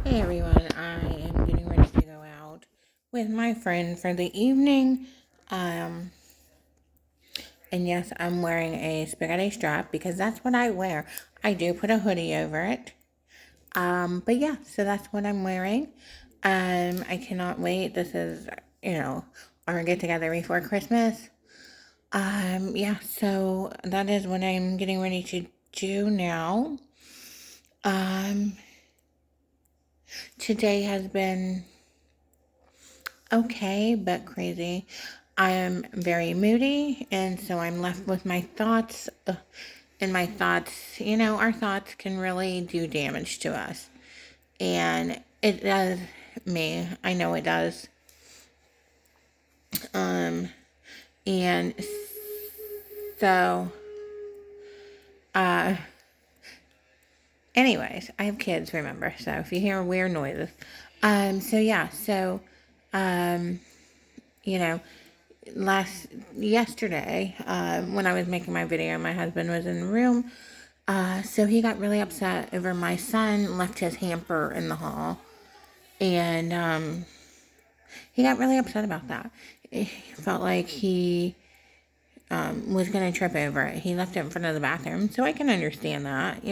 Hey everyone, I am getting ready to go out with my friend for the evening. Um, and yes, I'm wearing a spaghetti strap because that's what I wear. I do put a hoodie over it. But yeah, so that's what I'm wearing. I cannot wait. This is, you know, our get together before Christmas. Yeah, so that is what I'm getting ready to do now. Um, Today has been okay, but crazy. I am very moody, and so I'm left with my thoughts. And my thoughts, our thoughts can really do damage to us. And it does me. I know it does. And so, uh, anyways, I have kids, remember. So if you hear weird noises. So yeah, so, um, you know, yesterday, when I was making my video, my husband was in the room. So he got really upset over my son left his hamper in the hall. And he got really upset about that. He felt like he was going to trip over it. He left it in front of the bathroom. So I can understand that.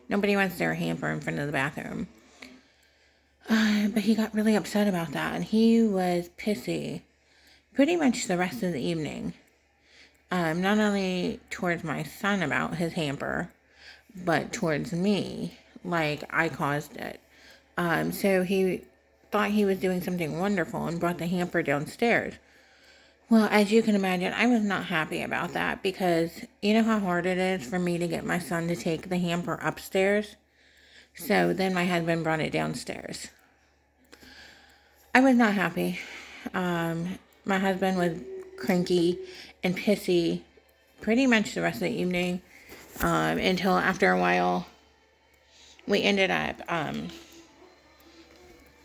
Nobody wants their hamper in front of the bathroom. But he got really upset about that. And he was pissy pretty much the rest of the evening. Not only towards my son about his hamper, but towards me, like I caused it. So he thought he was doing something wonderful and brought the hamper downstairs. Well, as you can imagine, I was not happy about that because you know how hard it is for me to get my son to take the hamper upstairs? So then my husband brought it downstairs. I was not happy. My husband was cranky and pissy pretty much the rest of the evening until after a while we ended up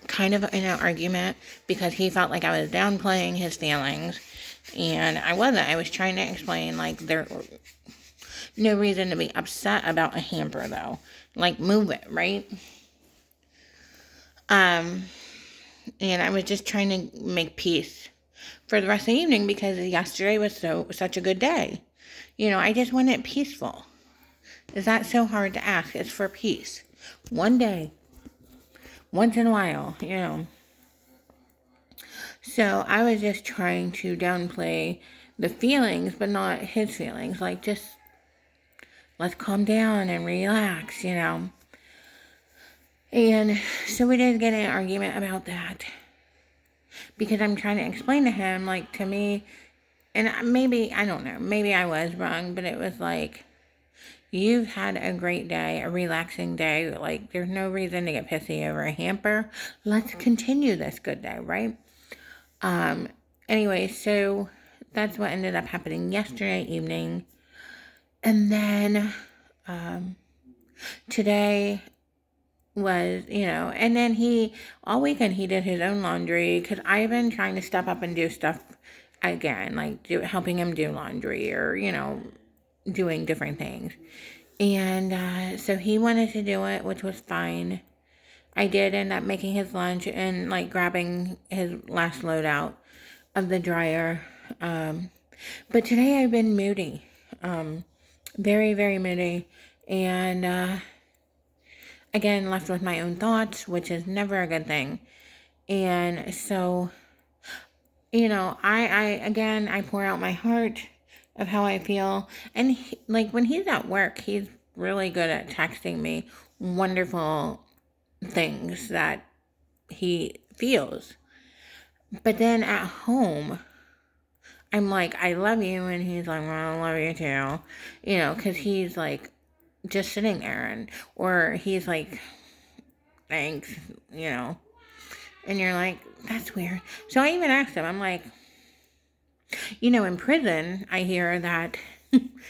kind of in an argument because he felt like I was downplaying his feelings, and I wasn't. I was trying to explain, like, there no reason to be upset about a hamper, though. Like, move it, right? And I was just trying to make peace for the rest of the evening because yesterday was such a good day. I just want it peaceful. Is that so hard to ask? It's for peace. One day, once in a while. So I was just trying to downplay the feelings, but not his feelings. Like, just let's calm down and relax. And so we did get in an argument about that because I'm trying to explain to him, like, to me, and maybe, I don't know, maybe I was wrong, but it was like, you've had a great day, a relaxing day. Like, there's no reason to get pissy over a hamper. Let's continue this good day, right? Anyway, so that's what ended up happening yesterday evening. And then today was, and then all weekend he did his own laundry because I've been trying to step up and do stuff again, like helping him do laundry or, doing different things. And so he wanted to do it, which was fine. I did end up making his lunch and like grabbing his last load out of the dryer. But today I've been moody, very, very moody, and again, left with my own thoughts, which is never a good thing. And so, I pour out my heart of how I feel. And like when he's at work, he's really good at texting me wonderful things that he feels. But then at home, I'm like, I love you. And he's like, well, I love you too. Because he's like just sitting there or he's like, thanks, And you're like, that's weird. So I even asked him, I'm like, in prison, I hear that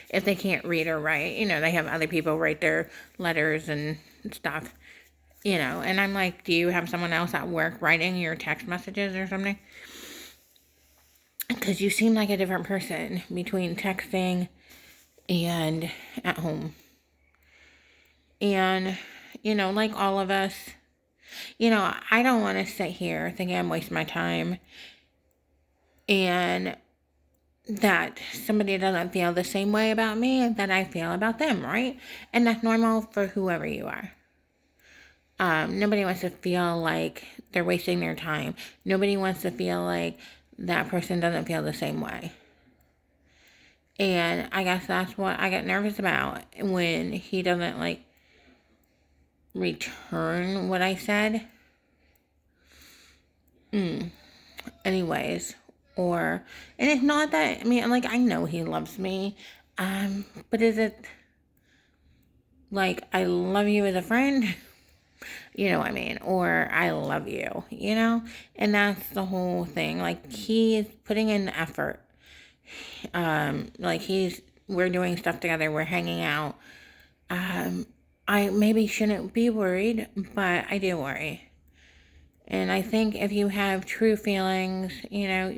if they can't read or write, they have other people write their letters and stuff, And I'm like, do you have someone else at work writing your text messages or something? Because you seem like a different person between texting and at home. And, like all of us, I don't want to sit here thinking I'm wasting my time and that somebody doesn't feel the same way about me that I feel about them, right? And that's normal for whoever you are. Nobody wants to feel like they're wasting their time. Nobody wants to feel like that person doesn't feel the same way. And I guess that's what I get nervous about when he doesn't, like, return what I said. Anyways, and it's not that, like, I know he loves me, but is it, like, I love you as a friend? You know what I mean? Or I love you, And that's the whole thing. Like, he is putting in the effort. Like, we're doing stuff together, we're hanging out. I maybe shouldn't be worried, but I do worry. And I think if you have true feelings,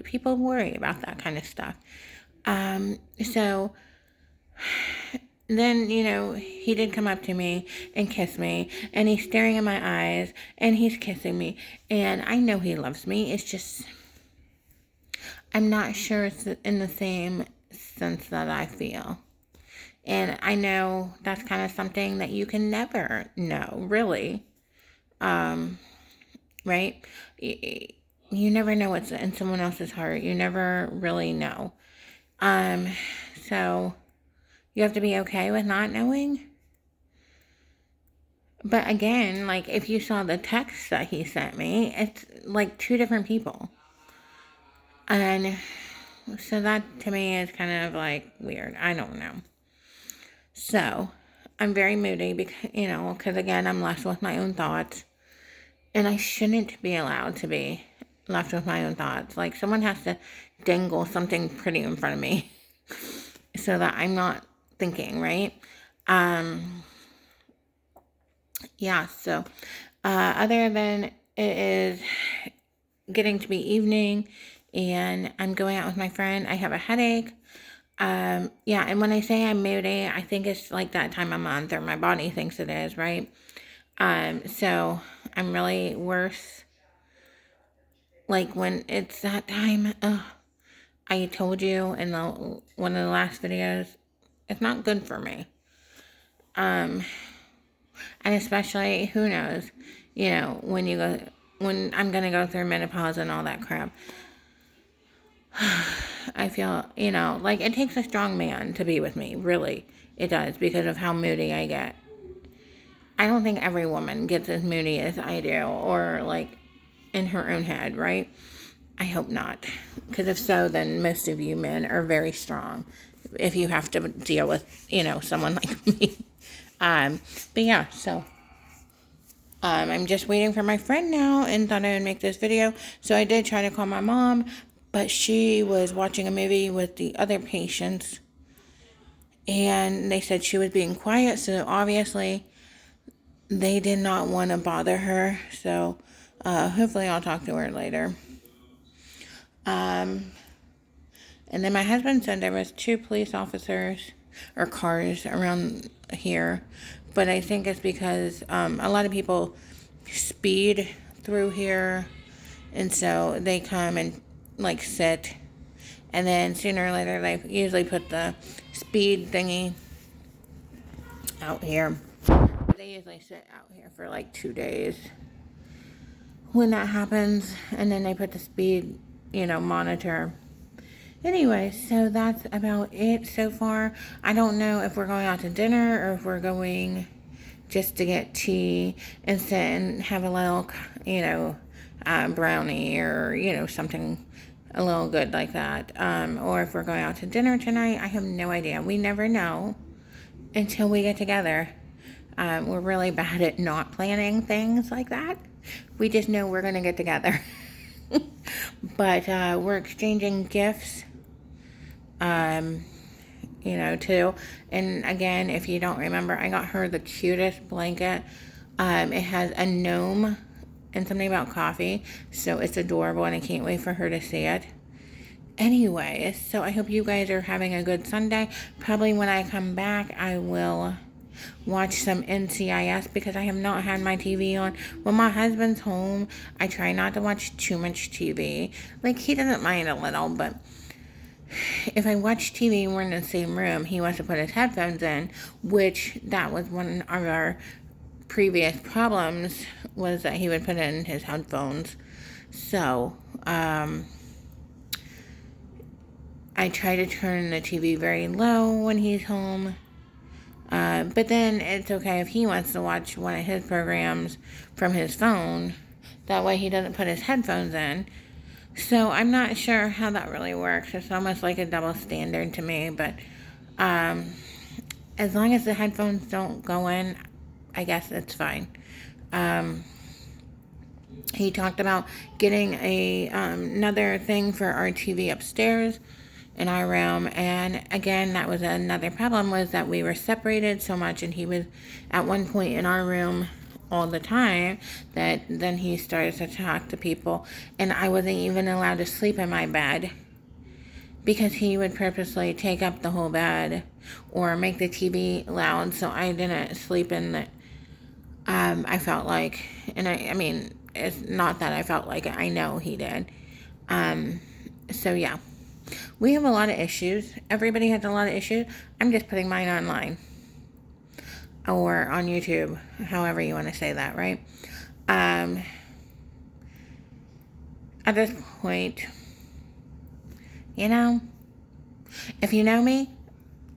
people worry about that kind of stuff. So then, he did come up to me and kiss me, and he's staring in my eyes, and he's kissing me, and I know he loves me. It's just, I'm not sure it's in the same sense that I feel. And I know that's kind of something that you can never know, really. Right? You never know what's in someone else's heart. You never really know. So you have to be okay with not knowing. But again, like, if you saw the text that he sent me, it's like two different people. And so that to me is kind of like weird. I don't know. So I'm very moody because again, I'm left with my own thoughts. And I shouldn't be allowed to be left with my own thoughts. Like, someone has to dangle something pretty in front of me so that I'm not thinking, right? Yeah, so other than it is getting to be evening and I'm going out with my friend, I have a headache. Yeah, and when I say I'm moody, I think it's like that time of month, or my body thinks it is, right? So I'm really worse. Like, when it's that time, I told you in one of the last videos, it's not good for me. And especially, who knows, when I'm gonna go through menopause and all that crap. I feel, like, it takes a strong man to be with me, really. It does, because of how moody I get. I don't think every woman gets as moody as I do, or, like, in her own head, right? I hope not. Because if so, then most of you men are very strong if you have to deal with, someone like me. But yeah, so I'm just waiting for my friend now and thought I would make this video. So I did try to call my mom, but she was watching a movie with the other patients, and they said she was being quiet, so obviously they did not want to bother her. So hopefully I'll talk to her later. And then my husband said there was 2 police officers or cars around here, but I think it's because a lot of people speed through here, and so they come and, like, sit, and then sooner or later they usually put the speed thingy out here. They usually sit out here for like 2 days when that happens, and then they put the speed monitor. Anyway, so that's about it so far. I don't know if we're going out to dinner or if we're going just to get tea and sit and have a little, brownie or, something a little good like that. Or if we're going out to dinner tonight, I have no idea. We never know until we get together. We're really bad at not planning things like that. We just know we're going to get together. But we're exchanging gifts, too. And again, if you don't remember, I got her the cutest blanket. It has a gnome and something about coffee, so it's adorable, and I can't wait for her to see it. Anyway, so I hope you guys are having a good Sunday. Probably when I come back, I will watch some NCIS because I have not had my TV on. When my husband's home, I try not to watch too much TV. Like, he doesn't mind a little, but if I watch TV and we're in the same room, he wants to put his headphones in, which that was one of our previous problems, was that he would put in his headphones. So, I try to turn the TV very low when he's home. But then it's okay if he wants to watch one of his programs from his phone. That way he doesn't put his headphones in. So I'm not sure how that really works. It's almost like a double standard to me. But as long as the headphones don't go in, I guess it's fine. He talked about getting another thing for our TV upstairs in our room, and again, that was another problem, was that we were separated so much, and he was at one point in our room all the time, that then he started to talk to people, and I wasn't even allowed to sleep in my bed because he would purposely take up the whole bed or make the TV loud, so I didn't sleep in the I felt like, and I mean, it's not that I felt like it, I know he did. So yeah. We have a lot of issues. Everybody has a lot of issues. I'm just putting mine online. Or on YouTube. However you want to say that, right? At this point, if you know me,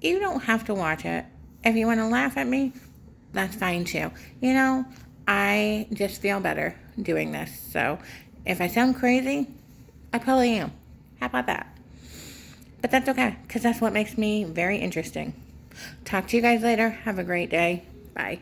you don't have to watch it. If you want to laugh at me, that's fine too. I just feel better doing this. So if I sound crazy, I probably am. How about that? But that's okay, because that's what makes me very interesting. Talk to you guys later. Have a great day. Bye.